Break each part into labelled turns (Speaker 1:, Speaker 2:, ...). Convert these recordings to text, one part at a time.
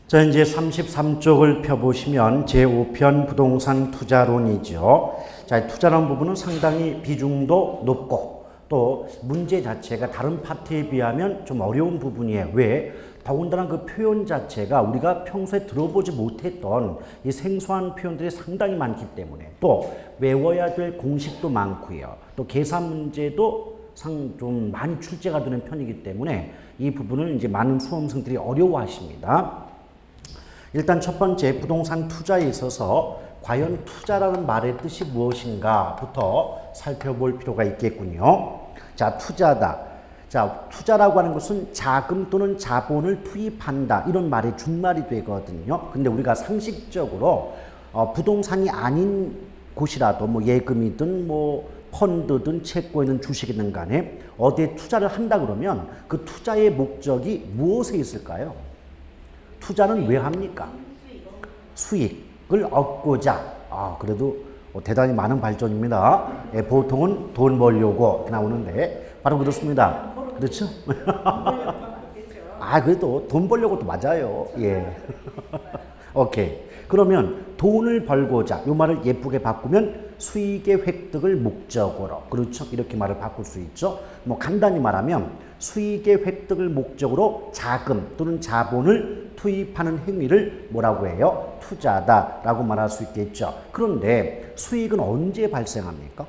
Speaker 1: 자, 이제 33쪽을 펴보시면 제5편 부동산 투자론이죠. 자, 투자라는 부분은 상당히 비중도 높고 또 문제 자체가 다른 파트에 비하면 좀 어려운 부분이에요. 왜? 더군다나 그 표현 자체가 우리가 평소에 들어보지 못했던 이 생소한 표현들이 상당히 많기 때문에 또 외워야 될 공식도 많고요. 또 계산 문제도 좀 많이 출제가 되는 편이기 때문에 이 부분을 이제 많은 수험생들이 어려워하십니다. 일단 첫 번째 부동산 투자에 있어서 과연 투자라는 말의 뜻이 무엇인가부터 살펴볼 필요가 있겠군요. 자, 투자다. 자, 투자라고 하는 것은 자금 또는 자본을 투입한다. 이런 말의 준말이 되거든요. 근데 우리가 상식적으로 부동산이 아닌 곳이라도 뭐 예금이든 뭐 펀드든 채권이든 주식이든 간에 어디에 투자를 한다 그러면 그 투자의 목적이 무엇에 있을까요? 투자는 왜 합니까? 수익을 얻고자. 그래도 대단히 많은 발전입니다. 보통은 돈 벌려고 나오는데 바로 그렇습니다. 그렇죠? 그래도 돈 벌려고도 맞아요. 예. 오케이. 그러면 돈을 벌고자, 이 말을 예쁘게 바꾸면 수익의 획득을 목적으로, 그렇죠? 이렇게 말을 바꿀 수 있죠. 뭐 간단히 말하면 수익의 획득을 목적으로 자금 또는 자본을 투입하는 행위를 뭐라고 해요? 투자다라고 말할 수 있겠죠. 그런데 수익은 언제 발생합니까?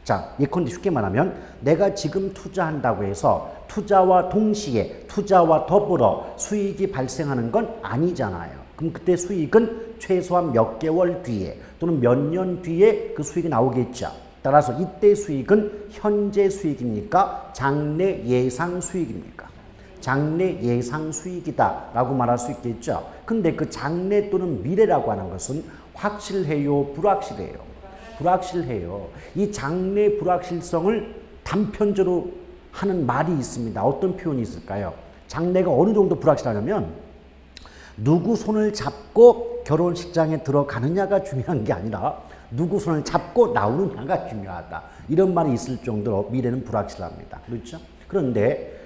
Speaker 1: 자, 예컨대 쉽게 말하면 내가 지금 투자한다고 해서 투자와 동시에 투자와 더불어 수익이 발생하는 건 아니잖아요. 그럼 그때 수익은 최소한 몇 개월 뒤에 또는 몇 년 뒤에 그 수익이 나오겠죠. 따라서 이때 수익은 현재 수익입니까? 장래 예상 수익입니까? 장래 예상 수익이다 라고 말할 수 있겠죠. 근데 그 장래 또는 미래라고 하는 것은 확실해요? 불확실해요? 불확실해요. 이 장래 불확실성을 단편적으로 하는 말이 있습니다. 어떤 표현이 있을까요? 장래가 어느 정도 불확실하냐면 누구 손을 잡고 결혼식장에 들어가느냐가 중요한 게 아니라 누구 손을 잡고 나오느냐가 중요하다. 이런 말이 있을 정도로 미래는 불확실합니다. 그렇죠? 그런데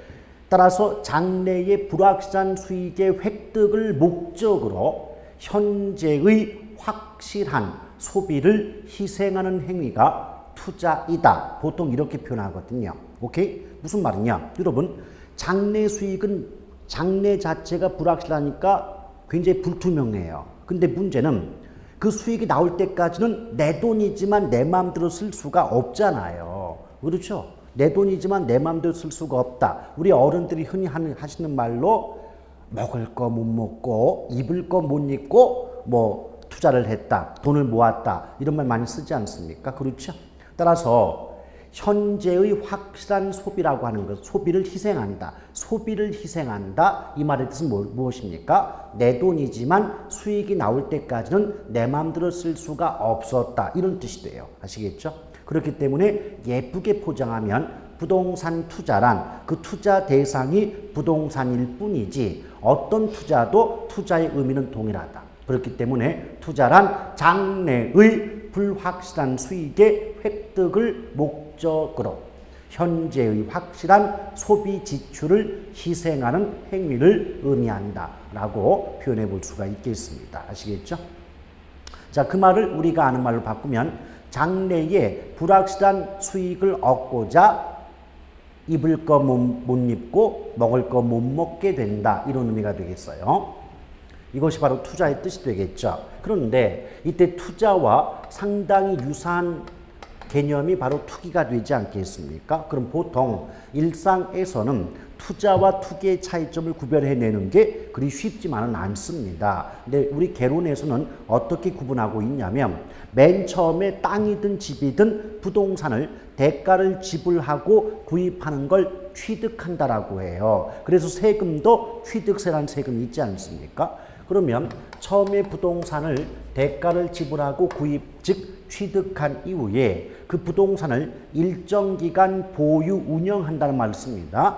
Speaker 1: 따라서 장래의 불확실한 수익의 획득을 목적으로 현재의 확실한 소비를 희생하는 행위가 투자이다. 보통 이렇게 표현하거든요. 오케이? 무슨 말이냐? 여러분, 장래 수익은 장래 자체가 불확실하니까 굉장히 불투명해요. 근데 문제는 그 수익이 나올 때까지는 내 돈이지만 내 마음대로 쓸 수가 없잖아요. 그렇죠? 내 돈이지만 내 마음대로 쓸 수가 없다. 우리 어른들이 흔히 하시는 말로 먹을 거 못 먹고 입을 거 못 입고 뭐 투자를 했다. 돈을 모았다. 이런 말 많이 쓰지 않습니까? 그렇죠? 따라서 현재의 확실한 소비라고 하는 것, 소비를 희생한다. 소비를 희생한다. 이 말의 뜻은 무엇입니까? 내 돈이지만 수익이 나올 때까지는 내 마음대로 쓸 수가 없었다. 이런 뜻이 돼요. 아시겠죠? 그렇기 때문에 예쁘게 포장하면 부동산 투자란 그 투자 대상이 부동산일 뿐이지 어떤 투자도 투자의 의미는 동일하다. 그렇기 때문에 투자란 장래의 불확실한 수익의 획득을 목적으로 현재의 확실한 소비 지출을 희생하는 행위를 의미한다라고 표현해 볼 수가 있겠습니다. 아시겠죠? 자, 그 말을 우리가 아는 말로 바꾸면 장래에 불확실한 수익을 얻고자 입을 거 못 입고 먹을 거 못 먹게 된다. 이런 의미가 되겠어요. 이것이 바로 투자의 뜻이 되겠죠. 그런데 이때 투자와 상당히 유사한 개념이 바로 투기가 되지 않겠습니까? 그럼 보통 일상에서는 투자와 투기의 차이점을 구별해내는 게 그리 쉽지만은 않습니다. 근데 우리 개론에서는 어떻게 구분하고 있냐면 맨 처음에 땅이든 집이든 부동산을 대가를 지불하고 구입하는 걸 취득한다라고 해요. 그래서 세금도 취득세라는 세금이 있지 않습니까? 그러면 처음에 부동산을 대가를 지불하고 구입, 즉 취득한 이후에 그 부동산을 일정 기간 보유, 운영한다는 말을 씁니다.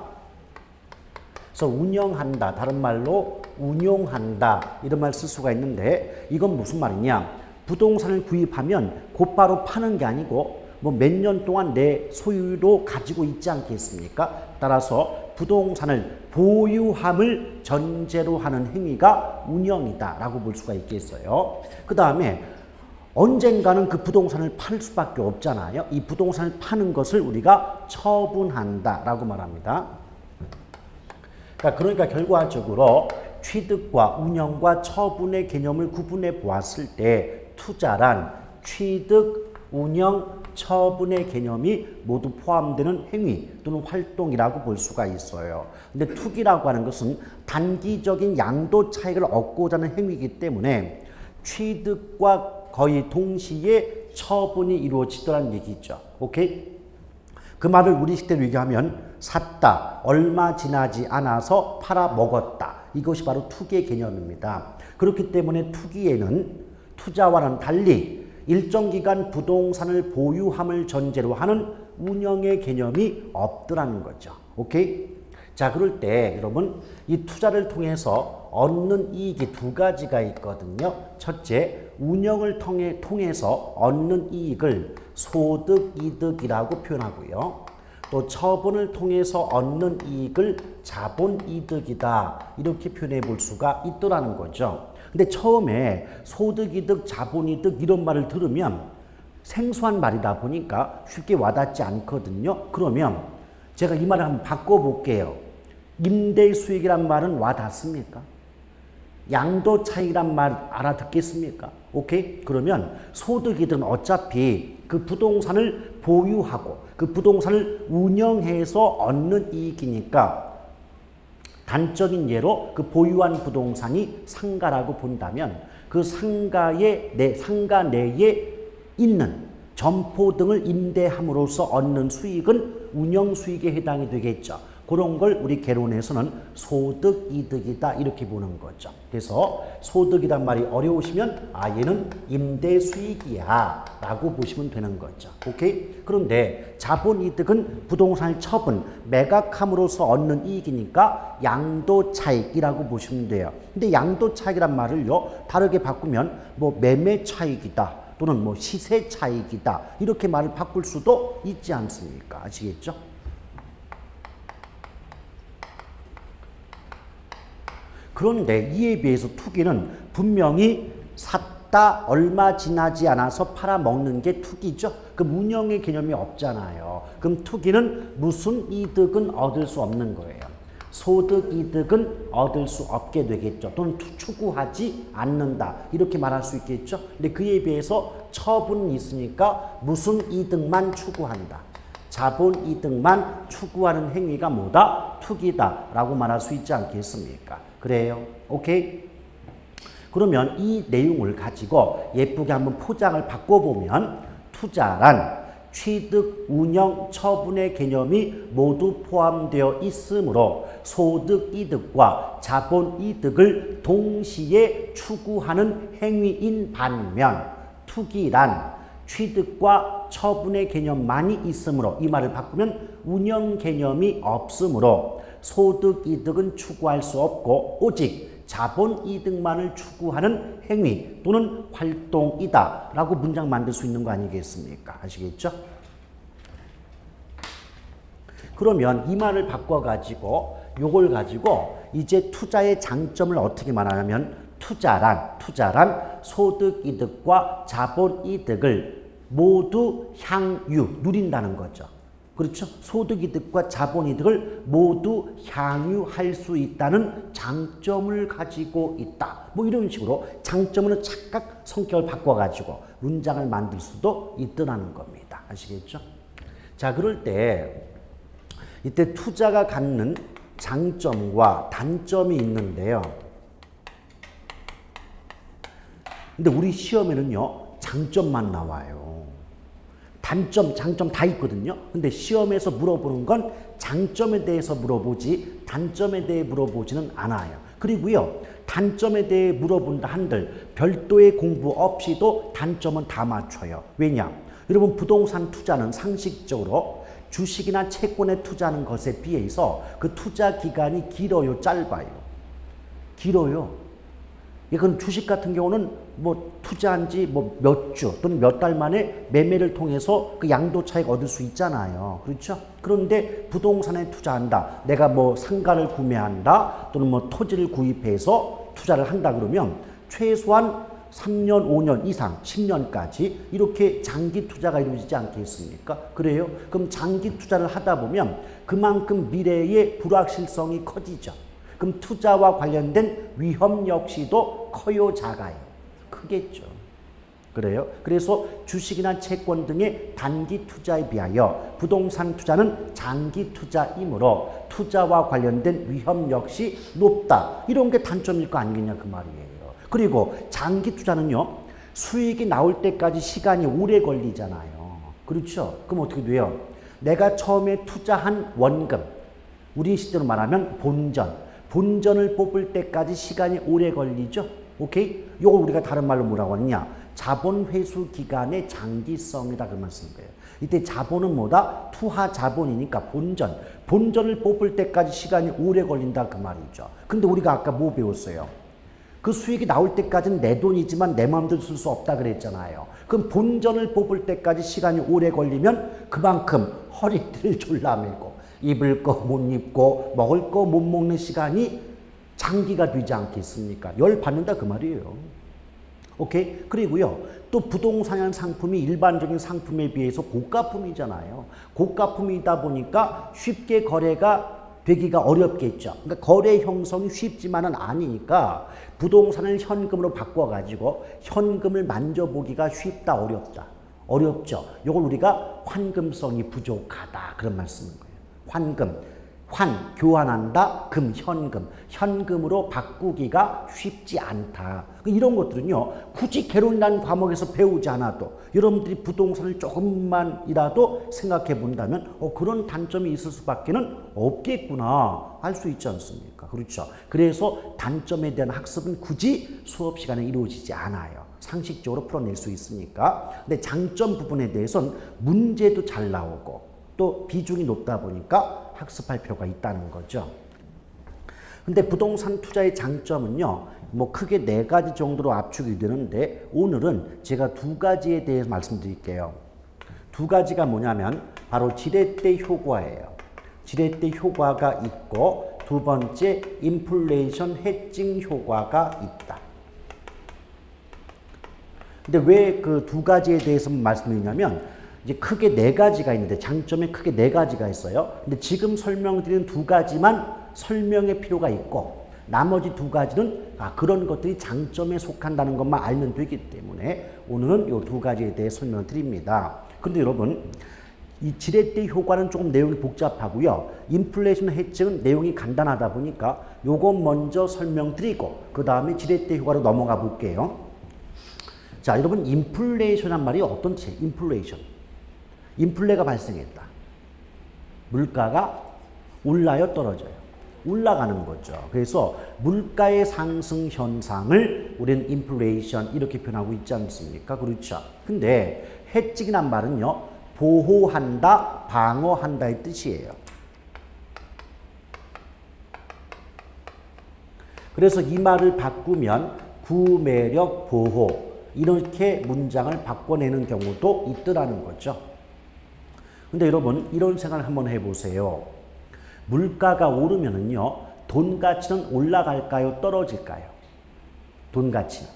Speaker 1: 그래서 운영한다, 다른 말로 운용한다 이런 말 쓸 수가 있는데 이건 무슨 말이냐? 부동산을 구입하면 곧바로 파는 게 아니고 뭐 몇 년 동안 내 소유로 가지고 있지 않겠습니까? 따라서 부동산을 보유함을 전제로 하는 행위가 운영이다라고 볼 수가 있겠어요. 그 다음에 언젠가는 그 부동산을 팔 수밖에 없잖아요. 이 부동산을 파는 것을 우리가 처분한다라고 말합니다. 그러니까 결과적으로 취득과 운영과 처분의 개념을 구분해 보았을 때 투자란 취득, 운영, 처분의 개념이 모두 포함되는 행위 또는 활동이라고 볼 수가 있어요. 근데 투기라고 하는 것은 단기적인 양도 차익을 얻고자 하는 행위이기 때문에 취득과 거의 동시에 처분이 이루어지더라는 얘기죠. 오케이? 그 말을 우리 시대로 얘기하면 샀다, 얼마 지나지 않아서 팔아 먹었다. 이것이 바로 투기의 개념입니다. 그렇기 때문에 투기에는 투자와는 달리 일정 기간 부동산을 보유함을 전제로 하는 운영의 개념이 없더라는 거죠. 오케이? 자, 그럴 때 여러분 이 투자를 통해서 얻는 이익이 두 가지가 있거든요. 첫째, 운영을 통해서 얻는 이익을 소득이득이라고 표현하고요. 또 처분을 통해서 얻는 이익을 자본이득이다 이렇게 표현해 볼 수가 있더라는 거죠. 근데 처음에 소득이득, 자본이득 이런 말을 들으면 생소한 말이다 보니까 쉽게 와닿지 않거든요. 그러면 제가 이 말을 한번 바꿔볼게요. 임대수익이란 말은 와닿습니까? 양도차익이란 말 알아듣겠습니까? 오케이? 그러면 소득이득은 어차피 그 부동산을 보유하고 그 부동산을 운영해서 얻는 이익이니까 단적인 예로 그 보유한 부동산이 상가라고 본다면 그 상가 내에 있는 점포 등을 임대함으로써 얻는 수익은 운영수익에 해당이 되겠죠. 그런 걸 우리 개론에서는 소득이득이다 이렇게 보는 거죠. 그래서 소득이란 말이 어려우시면 얘는 임대수익이야 라고 보시면 되는 거죠. 오케이? 그런데 자본이득은 부동산의 처분, 매각함으로써 얻는 이익이니까 양도차익이라고 보시면 돼요. 근데 양도차익이란 말을요 다르게 바꾸면 뭐 매매차익이다 또는 뭐 시세차익이다 이렇게 말을 바꿀 수도 있지 않습니까? 아시겠죠? 그런데 이에 비해서 투기는 분명히 샀다 얼마 지나지 않아서 팔아먹는 게 투기죠. 그럼 운영의 개념이 없잖아요. 그럼 투기는 무슨 이득은 얻을 수 없는 거예요. 소득이득은 얻을 수 없게 되겠죠. 또는 추구하지 않는다 이렇게 말할 수 있겠죠. 근데 그에 비해서 처분이 있으니까 무슨 이득만 추구한다. 자본이득만 추구하는 행위가 뭐다? 투기다 라고 말할 수 있지 않겠습니까? 그래요. 오케이? 그러면 이 내용을 가지고 예쁘게 한번 포장을 바꿔보면 투자란 취득, 운영, 처분의 개념이 모두 포함되어 있으므로 소득이득과 자본이득을 동시에 추구하는 행위인 반면 투기란 취득과 처분의 개념만이 있으므로 이 말을 바꾸면 운영 개념이 없으므로 소득이득은 추구할 수 없고 오직 자본이득만을 추구하는 행위 또는 활동이다 라고 문장 만들 수 있는 거 아니겠습니까? 아시겠죠? 그러면 이 말을 바꿔가지고 요걸 가지고 이제 투자의 장점을 어떻게 말하냐면 투자란 소득이득과 자본이득을 모두 향유, 누린다는 거죠. 그렇죠? 소득이득과 자본이득을 모두 향유할 수 있다는 장점을 가지고 있다. 뭐 이런 식으로 장점으로 착각 성격을 바꿔가지고 문장을 만들 수도 있더라는 겁니다. 아시겠죠? 자, 그럴 때 이때 투자가 갖는 장점과 단점이 있는데요. 근데 우리 시험에는요, 장점만 나와요. 단점, 장점 다 있거든요. 근데 시험에서 물어보는 건 장점에 대해서 물어보지 단점에 대해 물어보지는 않아요. 그리고요, 단점에 대해 물어본다 한들 별도의 공부 없이도 단점은 다 맞춰요. 왜냐? 여러분 부동산 투자는 상식적으로 주식이나 채권에 투자하는 것에 비해서 그 투자 기간이 길어요, 짧아요? 길어요. 이건 주식 같은 경우는 뭐 투자한 지 뭐 몇 주 또는 몇 달 만에 매매를 통해서 그 양도 차익 얻을 수 있잖아요. 그렇죠? 그런데 부동산에 투자한다. 내가 뭐 상가를 구매한다. 또는 뭐 토지를 구입해서 투자를 한다 그러면 최소한 3년, 5년 이상, 10년까지 이렇게 장기 투자가 이루어지지 않겠습니까? 그래요? 그럼 장기 투자를 하다 보면 그만큼 미래의 불확실성이 커지죠. 그럼 투자와 관련된 위험 역시도 커요, 작아요? 크겠죠. 그래요? 그래서 주식이나 채권 등의 단기 투자에 비하여 부동산 투자는 장기 투자이므로 투자와 관련된 위험 역시 높다. 이런 게 단점일 거 아니겠냐 그 말이에요. 그리고 장기 투자는요. 수익이 나올 때까지 시간이 오래 걸리잖아요. 그렇죠? 그럼 어떻게 돼요? 내가 처음에 투자한 원금, 우리 시대로 말하면 본전을 뽑을 때까지 시간이 오래 걸리죠. 오케이? 요걸 우리가 다른 말로 뭐라고 하느냐? 자본 회수 기간의 장기성이다 그만 쓴 거예요. 이때 자본은 뭐다? 투하 자본이니까 본전을 뽑을 때까지 시간이 오래 걸린다 그 말이죠. 근데 우리가 아까 뭐 배웠어요? 그 수익이 나올 때까지는 내 돈이지만 내 마음대로 쓸 수 없다 그랬잖아요. 그럼 본전을 뽑을 때까지 시간이 오래 걸리면 그만큼 허리띠를 졸라매고 입을 거 못 입고 먹을 거 못 먹는 시간이 장기가 되지 않겠습니까? 열 받는다 그 말이에요. 오케이? 그리고요. 또 부동산이라는 상품이 일반적인 상품에 비해서 고가품이잖아요. 고가품이다 보니까 쉽게 거래가 되기가 어렵겠죠. 그러니까 거래 형성이 쉽지만은 아니니까 부동산을 현금으로 바꿔가지고 현금을 만져보기가 쉽다, 어렵다. 어렵죠. 이걸 우리가 환금성이 부족하다. 그런 말씀인 거예요. 교환한다, 현금으로 바꾸기가 쉽지 않다. 이런 것들은요, 굳이 개론이라는 과목에서 배우지 않아도 여러분들이 부동산을 조금만이라도 생각해 본다면 그런 단점이 있을 수밖에는 없겠구나 알 수 있지 않습니까? 그렇죠. 그래서 단점에 대한 학습은 굳이 수업 시간에 이루어지지 않아요. 상식적으로 풀어낼 수 있으니까. 근데 장점 부분에 대해서는 문제도 잘 나오고 또 비중이 높다 보니까 학습할 필요가 있다는 거죠. 근데 부동산 투자의 장점은요, 뭐 크게 4가지 정도로 압축이 되는데 오늘은 제가 2가지에 대해서 말씀드릴게요. 2가지가 뭐냐면 바로 지렛대 효과예요. 지렛대 효과가 있고 두 번째 인플레이션 해칭 효과가 있다. 근데 왜 그 2가지에 대해서 말씀드리냐면 이제 크게 4가지가 있는데 장점에 크게 4가지가 있어요. 근데 지금 설명드린 2가지만 설명의 필요가 있고 나머지 2가지는 그런 것들이 장점에 속한다는 것만 알면 되기 때문에 오늘은 이 2가지에 대해 설명을 드립니다. 근데 여러분 이 지렛대 효과는 조금 내용이 복잡하고요. 인플레이션 해칭은 내용이 간단하다 보니까 요거 먼저 설명드리고 그 다음에 지렛대 효과로 넘어가 볼게요. 자, 여러분 인플레이션이란 말이 어떤 뜻이에요? 인플레가 발생했다. 물가가 올라요, 떨어져요? 올라가는 거죠. 그래서 물가의 상승 현상을 우리는 인플레이션 이렇게 표현하고 있지 않습니까? 그렇죠. 근데 해칭이란 말은요, 보호한다, 방어한다의 뜻이에요. 그래서 이 말을 바꾸면 구매력 보호 이렇게 문장을 바꿔내는 경우도 있더라는 거죠. 근데 여러분 이런 생각을 한번 해보세요. 물가가 오르면은요 돈 가치는 올라갈까요? 떨어질까요? 돈 가치는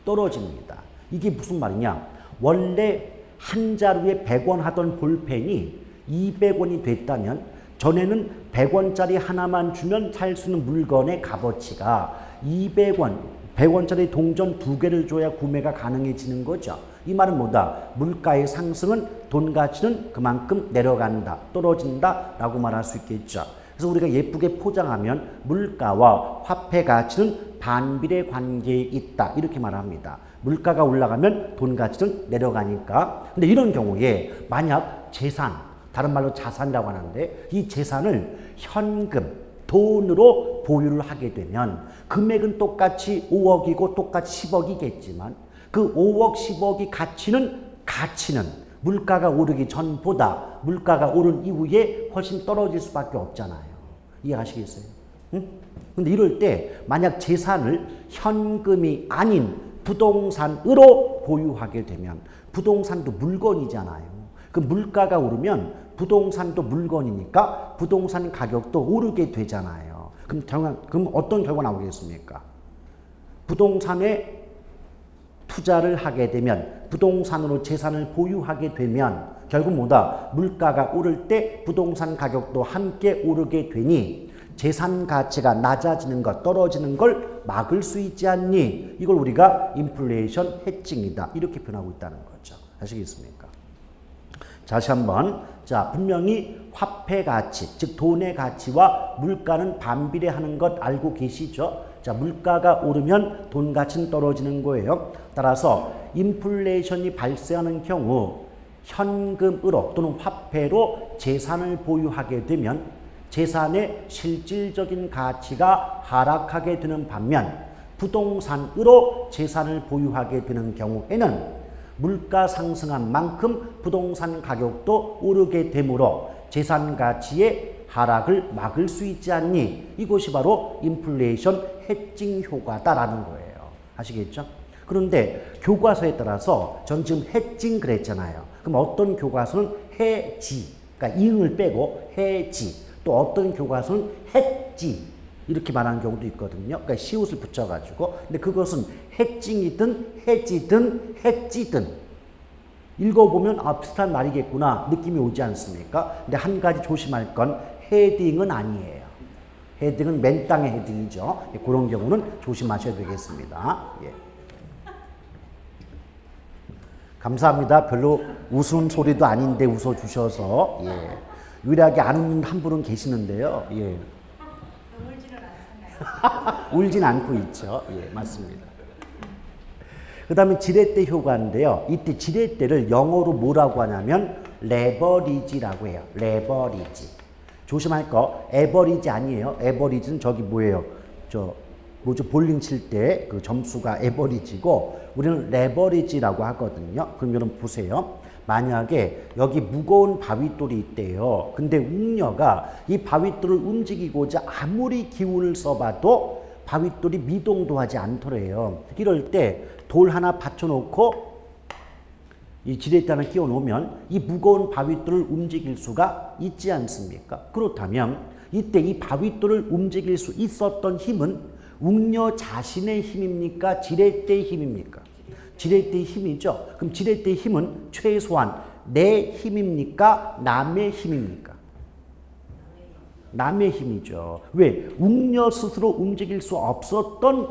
Speaker 1: 떨어집니다. 이게 무슨 말이냐? 원래 한 자루에 100원 하던 볼펜이 200원이 됐다면 전에는 100원짜리 하나만 주면 살 수 있는 물건의 값어치가 200원, 100원짜리 동전 2개를 줘야 구매가 가능해지는 거죠. 이 말은 뭐다? 물가의 상승은 돈 가치는 그만큼 내려간다, 떨어진다 라고 말할 수 있겠죠. 그래서 우리가 예쁘게 포장하면 물가와 화폐 가치는 반비례 관계에 있다 이렇게 말합니다. 물가가 올라가면 돈 가치는 내려가니까. 근데 이런 경우에 만약 재산, 다른 말로 자산이라고 하는데 이 재산을 현금, 돈으로 보유를 하게 되면 금액은 똑같이 5억이고 똑같이 10억이겠지만 그 5억, 10억이 가치는 물가가 오르기 전보다 물가가 오른 이후에 훨씬 떨어질 수밖에 없잖아요. 이해하시겠어요? 응? 근데 이럴 때 만약 재산을 현금이 아닌 부동산으로 보유하게 되면 부동산도 물건이잖아요. 그 물가가 오르면 부동산도 물건이니까 부동산 가격도 오르게 되잖아요. 그럼 어떤 결과 나오겠습니까? 부동산에 투자를 하게 되면 부동산으로 재산을 보유하게 되면 결국 뭐다? 물가가 오를 때 부동산 가격도 함께 오르게 되니 재산 가치가 낮아지는 것, 떨어지는 걸 막을 수 있지 않니? 이걸 우리가 인플레이션 해칭이다. 이렇게 표현하고 있다는 거죠. 아시겠습니까? 다시 한번. 자, 분명히 화폐 가치, 즉 돈의 가치와 물가는 반비례하는 것 알고 계시죠? 자, 물가가 오르면 돈 가치는 떨어지는 거예요. 따라서 인플레이션이 발생하는 경우 현금으로 또는 화폐로 재산을 보유하게 되면 재산의 실질적인 가치가 하락하게 되는 반면 부동산으로 재산을 보유하게 되는 경우에는 물가 상승한 만큼 부동산 가격도 오르게 되므로 재산 가치의 하락을 막을 수 있지 않니? 이것이 바로 인플레이션 해칭 효과다라는 거예요. 아시겠죠? 그런데 교과서에 따라서 전 지금 해칭 그랬잖아요. 그럼 어떤 교과서는 해지, 그러니까 이응을 빼고 해지, 또 어떤 교과서는 했지 이렇게 말하는 경우도 있거든요. 그러니까 시옷을 붙여가지고. 근데 그것은 해칭이든 해지든 했지든 읽어보면 아 비슷한 말이겠구나 느낌이 오지 않습니까? 근데 한 가지 조심할 건 헤딩은 아니에요. 헤딩은 맨 땅의 헤딩이죠. 예, 그런 경우는 조심하셔야 되겠습니다. 예. 감사합니다. 별로 웃음 소리도 아닌데 웃어주셔서. 예. 유일하게 안 웃는 한 분은 계시는데요. 예.
Speaker 2: 울지는 않잖아요.
Speaker 1: 울진 않고 있죠. 예, 맞습니다. 그 다음에 지렛대 효과인데요. 이때 지렛대를 영어로 뭐라고 하냐면 레버리지라고 해요. 레버리지. 조심할 거 에버리지 아니에요. 에버리지는 저기 뭐예요? 볼링 칠 때 그 점수가 에버리지고 우리는 레버리지라고 하거든요. 그럼 여러분 보세요. 만약에 여기 무거운 바윗돌이 있대요. 근데 웅녀가 이 바윗돌을 움직이고자 아무리 기운을 써봐도 바윗돌이 미동도 하지 않더래요. 이럴 때 돌 하나 받쳐놓고 이 지렛대 하나 끼워 놓으면 이 무거운 바윗돌을 움직일 수가 있지 않습니까? 그렇다면 이때 이 바윗돌을 움직일 수 있었던 힘은 웅녀 자신의 힘입니까? 지렛대의 힘입니까? 지렛대의 힘이죠. 그럼 지렛대의 힘은 최소한 내 힘입니까? 남의 힘입니까? 남의 힘이죠. 왜? 웅녀 스스로 움직일 수 없었던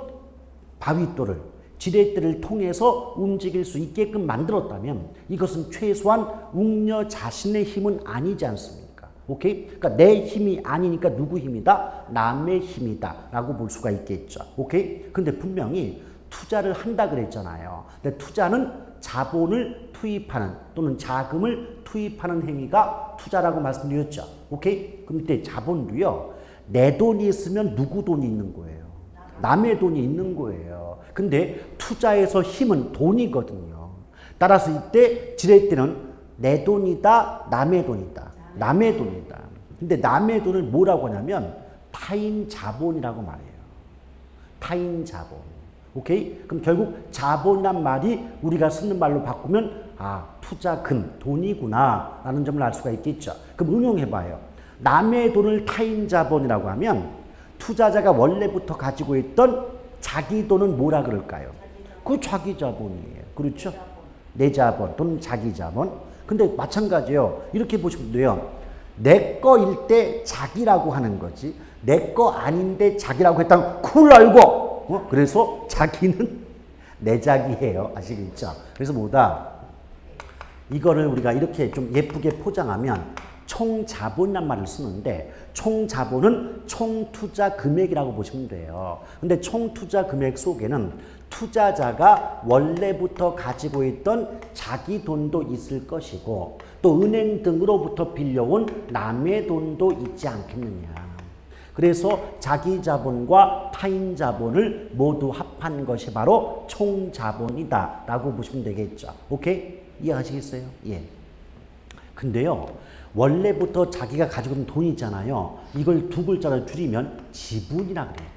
Speaker 1: 바윗돌을 지렛대를 통해서 움직일 수 있게끔 만들었다면 이것은 최소한 웅녀 자신의 힘은 아니지 않습니까? 오케이? 그러니까 내 힘이 아니니까 누구 힘이다? 남의 힘이다 라고 볼 수가 있겠죠. 오케이? 근데 분명히 투자를 한다 그랬잖아요. 근데 투자는 자본을 투입하는 또는 자금을 투입하는 행위가 투자라고 말씀드렸죠. 오케이? 그럼 이때 자본도요. 내 돈이 있으면 누구 돈이 있는 거예요? 남의 돈이 있는 거예요. 근데 투자에서 힘은 돈이거든요. 따라서 이때 지렛대는 내 돈이다, 남의 돈이다. 남의 돈이다. 근데 남의 돈을 뭐라고 하냐면 타인 자본이라고 말해요. 타인 자본. 오케이? 그럼 결국 자본이란 말이 우리가 쓰는 말로 바꾸면 아, 투자금, 돈이구나 라는 점을 알 수가 있겠죠. 그럼 응용해봐요. 남의 돈을 타인 자본이라고 하면 투자자가 원래부터 가지고 있던 자기 돈은 뭐라 그럴까요? 그 자기 자본이에요. 그렇죠? 내 자본 또는 자기 자본. 근데 마찬가지예요. 이렇게 보시면 돼요. 내 거일 때 자기라고 하는 거지. 내 거 아닌데 자기라고 했다면 큰일 날고. 그래서 자기는 내 자기예요. 아시겠죠? 그래서 뭐다? 이거를 우리가 이렇게 좀 예쁘게 포장하면 총자본이란 말을 쓰는데 총자본은 총투자 금액이라고 보시면 돼요. 근데 총투자 금액 속에는 투자자가 원래부터 가지고 있던 자기 돈도 있을 것이고 또 은행 등으로부터 빌려온 남의 돈도 있지 않겠느냐. 그래서 자기 자본과 타인 자본을 모두 합한 것이 바로 총자본이다 라고 보시면 되겠죠. 오케이? 이해하시겠어요? 예. 근데요. 원래부터 자기가 가지고 있는 돈이 있잖아요. 이걸 두 글자로 줄이면 지분이라 그래요.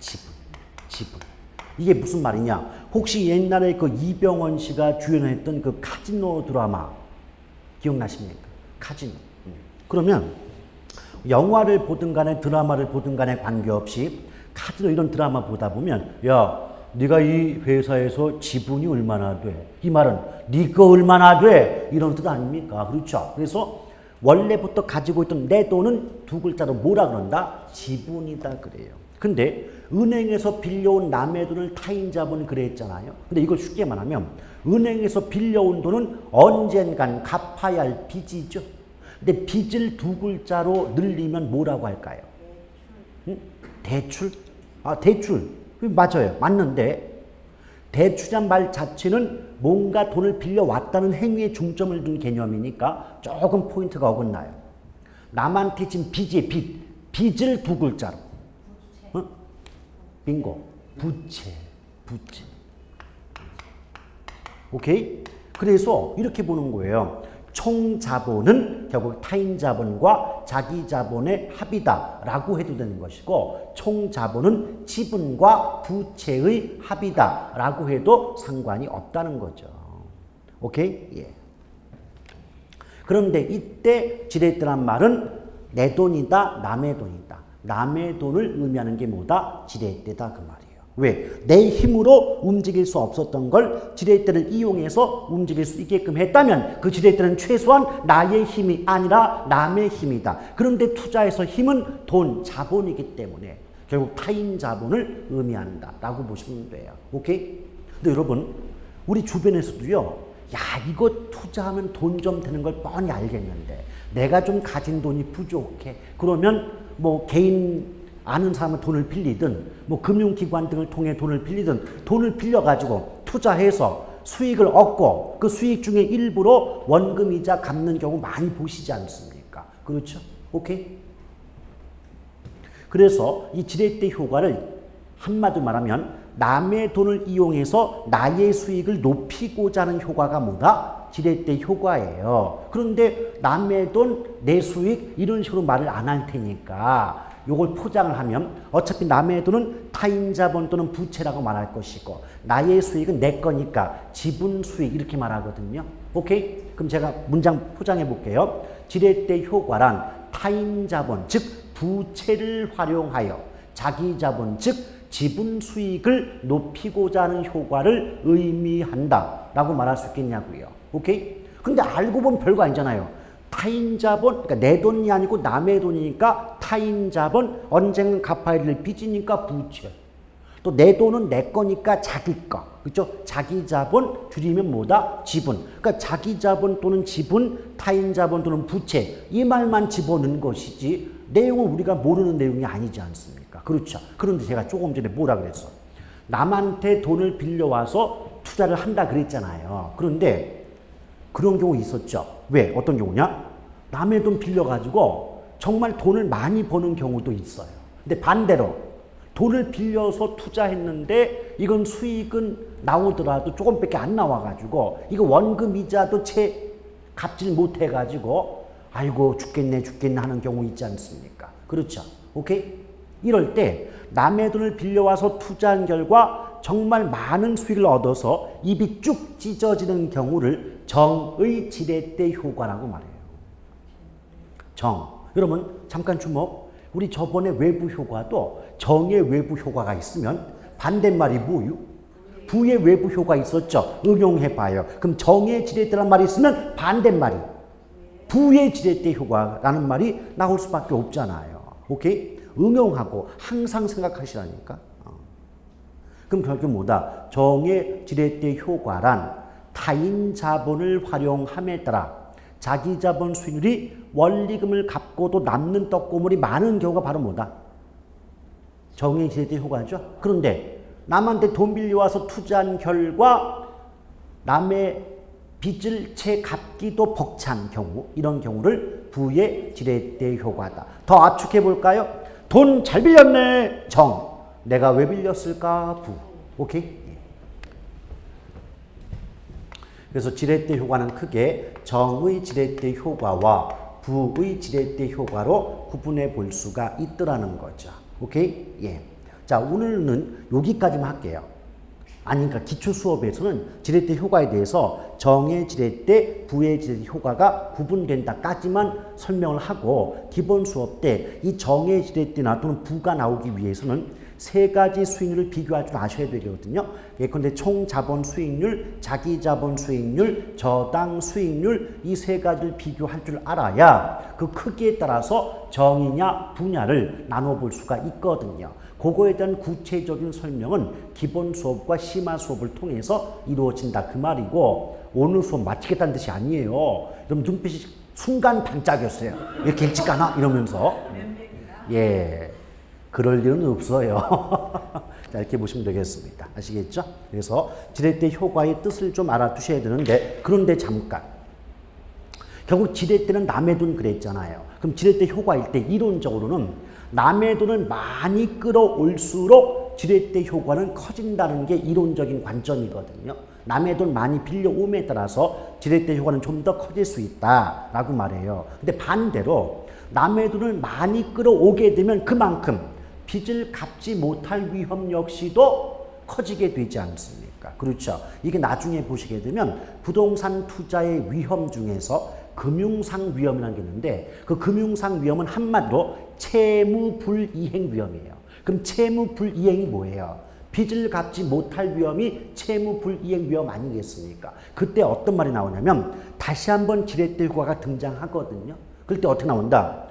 Speaker 1: 지분. 이게 무슨 말이냐? 혹시 옛날에 그 이병헌 씨가 주연했던 그 카지노 드라마 기억나십니까? 카지노. 그러면 영화를 보든 간에 드라마를 보든 간에 관계없이 카지노 이런 드라마 보다 보면 야, 네가 이 회사에서 지분이 얼마나 돼? 이 말은 네가 얼마나 돼? 이런 뜻 아닙니까? 그렇죠? 그래서 원래부터 가지고 있던 내 돈은 두 글자로 뭐라 그런다? 지분이다 그래요. 근데 은행에서 빌려온 남의 돈을 타인 자본 그랬잖아요. 근데 이걸 쉽게 말하면 은행에서 빌려온 돈은 언젠간 갚아야 할 빚이죠. 근데 빚을 두 글자로 늘리면 뭐라고 할까요? 대출? 대출. 맞아요. 맞는데 대출이란 말 자체는 뭔가 돈을 빌려왔다는 행위에 중점을 둔 개념이니까 조금 포인트가 어긋나요. 남한테 지금 빚이에요. 빚을 두 글자로. 빙고. 부채. 오케이? 그래서 이렇게 보는 거예요. 총 자본은 결국 타인 자본과 자기 자본의 합이다라고 해도 되는 것이고 총 자본은 지분과 부채의 합이다라고 해도 상관이 없다는 거죠. 오케이? 예. 그런데 이때 지렛대란 말은 내 돈이다, 남의 돈이다. 남의 돈을 의미하는 게 뭐다? 지렛대다 그 말이에요. 왜? 내 힘으로 움직일 수 없었던 걸 지렛대를 이용해서 움직일 수 있게끔 했다면 그 지렛대는 최소한 나의 힘이 아니라 남의 힘이다. 그런데 투자에서 힘은 돈, 자본이기 때문에 결국 타인 자본을 의미한다라고 보시면 돼요. 오케이? 근데 여러분 우리 주변에서도요. 야 이거 투자하면 돈 좀 되는 걸 뻔히 알겠는데 내가 좀 가진 돈이 부족해. 그러면 뭐 개인 아는 사람은 돈을 빌리든 뭐 금융기관 등을 통해 돈을 빌리든 돈을 빌려가지고 투자해서 수익을 얻고 그 수익 중에 일부로 원금이자 갚는 경우 많이 보시지 않습니까? 그렇죠? 오케이? 그래서 이 지렛대 효과를 한마디로 말하면 남의 돈을 이용해서 나의 수익을 높이고자 하는 효과가 뭐다? 지렛대 효과예요. 그런데 남의 돈, 내 수익 이런 식으로 말을 안 할 테니까 요걸 포장을 하면 어차피 남의 돈은 타인 자본 또는 부채라고 말할 것이고 나의 수익은 내 거니까 지분 수익 이렇게 말하거든요. 오케이? 그럼 제가 문장 포장해 볼게요. 지렛대 효과란 타인 자본 즉 부채를 활용하여 자기 자본 즉 지분 수익을 높이고자 하는 효과를 의미한다 라고 말할 수 있겠냐고요. 오케이? 근데 알고 보면 별거 아니잖아요. 타인 자본, 그러니까 내 돈이 아니고 남의 돈이니까 타인 자본, 언젠간 갚아야 될 빚이니까 부채. 또 내 돈은 내 거니까 자기 거. 그렇죠? 자기 자본 줄이면 뭐다? 지분. 그러니까 자기 자본 또는 지분, 타인 자본 또는 부채. 이 말만 집어넣은 것이지 내용은 우리가 모르는 내용이 아니지 않습니까? 그렇죠? 그런데 제가 조금 전에 뭐라 그랬어? 남한테 돈을 빌려와서 투자를 한다 그랬잖아요. 그런데 그런 경우 있었죠. 왜? 어떤 경우냐? 남의 돈 빌려가지고 정말 돈을 많이 버는 경우도 있어요. 근데 반대로 돈을 빌려서 투자했는데 이건 수익은 나오더라도 조금밖에 안 나와가지고 이거 원금 이자도 채 갚질 못해가지고 아이고 죽겠네 하는 경우 있지 않습니까? 그렇죠? 오케이? 이럴 때 남의 돈을 빌려와서 투자한 결과 정말 많은 수익을 얻어서 입이 쭉 찢어지는 경우를 정의 지렛대 효과라고 말해요. 정. 여러분 잠깐 주목. 우리 저번에 외부 효과도 정의 외부 효과가 있으면 반대말이 뭐요? 부의 외부 효과 있었죠. 응용해봐요. 그럼 정의 지렛대라는 말이 있으면 반대말이 부의 지렛대 효과라는 말이 나올 수밖에 없잖아요. 오케이? 응용하고 항상 생각하시라니까. 그럼 결국 뭐다? 정의 지렛대 효과란 타인 자본을 활용함에 따라 자기 자본 수익률이 원리금을 갚고도 남는 떡고물이 많은 경우가 바로 뭐다? 정의 지렛대 효과죠. 그런데 남한테 돈 빌려와서 투자한 결과 남의 빚을 채 갚기도 벅찬 경우, 이런 경우를 부의 지렛대 효과다. 더 압축해 볼까요? 돈 잘 빌렸네. 정. 내가 왜 빌렸을까? 부. 오케이? 그래서 지렛대 효과는 크게 정의 지렛대 효과와 부의 지렛대 효과로 구분해 볼 수가 있더라는 거죠. 오케이? 예. 자, 오늘은 여기까지만 할게요. 아니, 그러니까 기초 수업에서는 지렛대 효과에 대해서 정의 지렛대, 부의 지렛대 효과가 구분된다까지만 설명을 하고, 기본 수업 때 이 정의 지렛대나 또는 부가 나오기 위해서는 세 가지 수익률을 비교할 줄 아셔야 되거든요. 예컨대 총 자본 수익률, 자기 자본 수익률, 저당 수익률, 이 세 가지를 비교할 줄 알아야 그 크기에 따라서 정의냐 부냐를 나눠볼 수가 있거든요. 그거에 대한 구체적인 설명은 기본 수업과 심화 수업을 통해서 이루어진다 그 말이고, 오늘 수업 마치겠다는 뜻이 아니에요. 그럼 눈빛이 순간 반짝였어요. 이렇게 일찍 가나? 이러면서. 예. 그럴 일은 없어요. 자, 이렇게 보시면 되겠습니다. 아시겠죠? 그래서 지렛대 효과의 뜻을 좀 알아두셔야 되는데, 그런데 잠깐. 결국 지렛대는 남의 돈 그랬잖아요. 그럼 지렛대 효과일 때 이론적으로는 남의 돈을 많이 끌어올수록 지렛대 효과는 커진다는 게 이론적인 관점이거든요. 남의 돈 많이 빌려옴에 따라서 지렛대 효과는 좀 더 커질 수 있다라고 말해요. 근데 반대로 남의 돈을 많이 끌어오게 되면 그만큼 빚을 갚지 못할 위험 역시도 커지게 되지 않습니까? 그렇죠. 이게 나중에 보시게 되면 부동산 투자의 위험 중에서 금융상 위험이라는 게 있는데, 그 금융상 위험은 한마디로 채무불이행 위험이에요. 그럼 채무불이행이 뭐예요? 빚을 갚지 못할 위험이 채무불이행 위험 아니겠습니까? 그때 어떤 말이 나오냐면 다시 한번 지렛대 효과가 등장하거든요. 그럴 때 어떻게 나온다?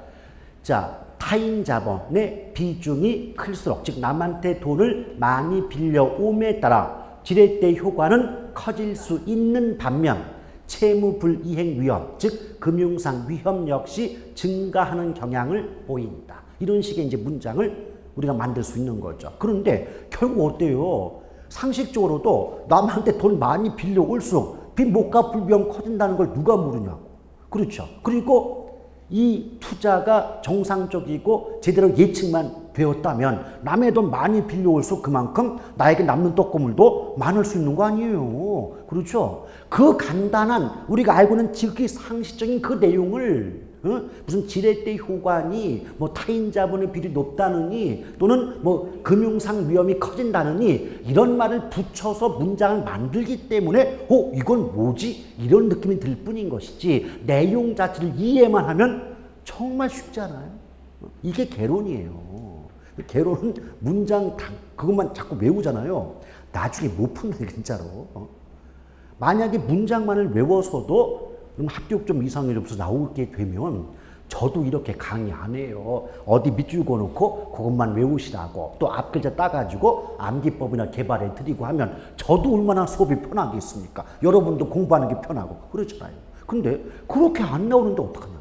Speaker 1: 자, 타인 자본의 비중이 클수록, 즉 남한테 돈을 많이 빌려옴에 따라 지렛대 효과는 커질 수 있는 반면 채무불이행 위험, 즉 금융상 위험 역시 증가하는 경향을 보인다. 이런 식의 이제 문장을 우리가 만들 수 있는 거죠. 그런데 결국 어때요? 상식적으로도 남한테 돈 많이 빌려올수록 빚 못 갚을 위험 커진다는 걸 누가 모르냐고. 그렇죠. 그리고 이 투자가 정상적이고 제대로 예측만 되었다면 남의 돈 많이 빌려올수록 그만큼 나에게 남는 떡고물도 많을 수 있는 거 아니에요. 그렇죠? 그 간단한 우리가 알고 있는 지극히 상식적인 그 내용을 무슨 지렛대 효과니 뭐 타인 자본의 비율이 높다느니 또는 뭐 금융상 위험이 커진다느니 이런 말을 붙여서 문장을 만들기 때문에 이건 뭐지? 이런 느낌이 들 뿐인 것이지, 내용 자체를 이해만 하면 정말 쉽지 않아요. 이게 개론이에요. 개론은 문장 그것만 자꾸 외우잖아요. 나중에 못 푼다 진짜로. 만약에 문장만을 외워서도 합격점 이상의 점수 나오게 되면 저도 이렇게 강의 안 해요. 어디 밑줄 그어놓고 그것만 외우시라고 또 앞글자 따가지고 암기법이나 개발해 드리고 하면 저도 얼마나 수업이 편하겠습니까? 여러분도 공부하는 게 편하고 그렇잖아요. 근데 그렇게 안 나오는데 어떡하냐.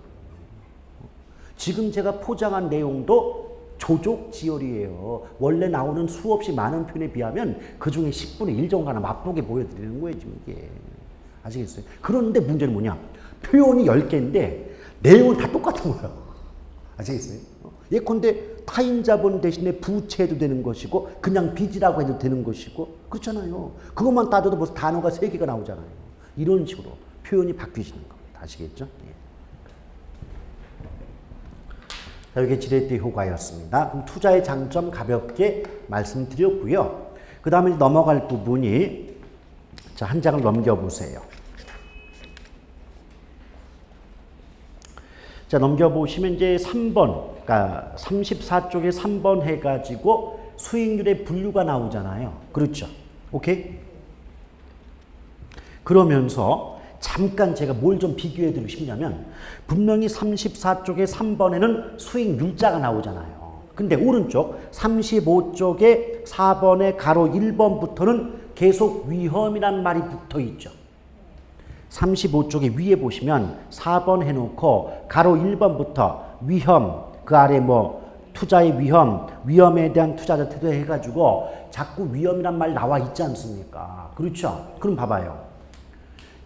Speaker 1: 지금 제가 포장한 내용도 조족지열이에요. 원래 나오는 수없이 많은 표현에 비하면 그중에 10분의 1 정도나 맛보게 보여드리는 거예요, 지금 이게. 아시겠어요? 그런데 문제는 뭐냐? 표현이 10개인데 내용은 다 똑같은 거예요. 아시겠어요? 예컨대 타인 자본 대신에 부채도 되는 것이고 그냥 빚이라고 해도 되는 것이고 그렇잖아요. 그것만 따져도 벌써 단어가 3개가 나오잖아요. 이런 식으로 표현이 바뀌시는 겁니다. 아시겠죠? 예. 자, 이게 지렛대 효과였습니다. 그럼 투자의 장점 가볍게 말씀드렸고요. 그 다음에 넘어갈 부분이, 자, 한 장을 넘겨보세요. 자, 넘겨보시면 이제 3번, 그러니까 34쪽에 3번 해가지고 수익률의 분류가 나오잖아요. 그렇죠? 오케이? 그러면서 잠깐 제가 뭘 좀 비교해 드리고 싶냐면, 분명히 34쪽에 3번에는 수익률자가 나오잖아요. 근데 오른쪽 35쪽에 4번에 가로 1번부터는 계속 위험이란 말이 붙어 있죠. 35쪽에 위에 보시면 4번 해놓고 가로 1번부터 위험, 그 아래 뭐 투자의 위험, 위험에 대한 투자자 태도 해가지고 자꾸 위험이란 말 나와 있지 않습니까? 그렇죠? 그럼 봐봐요.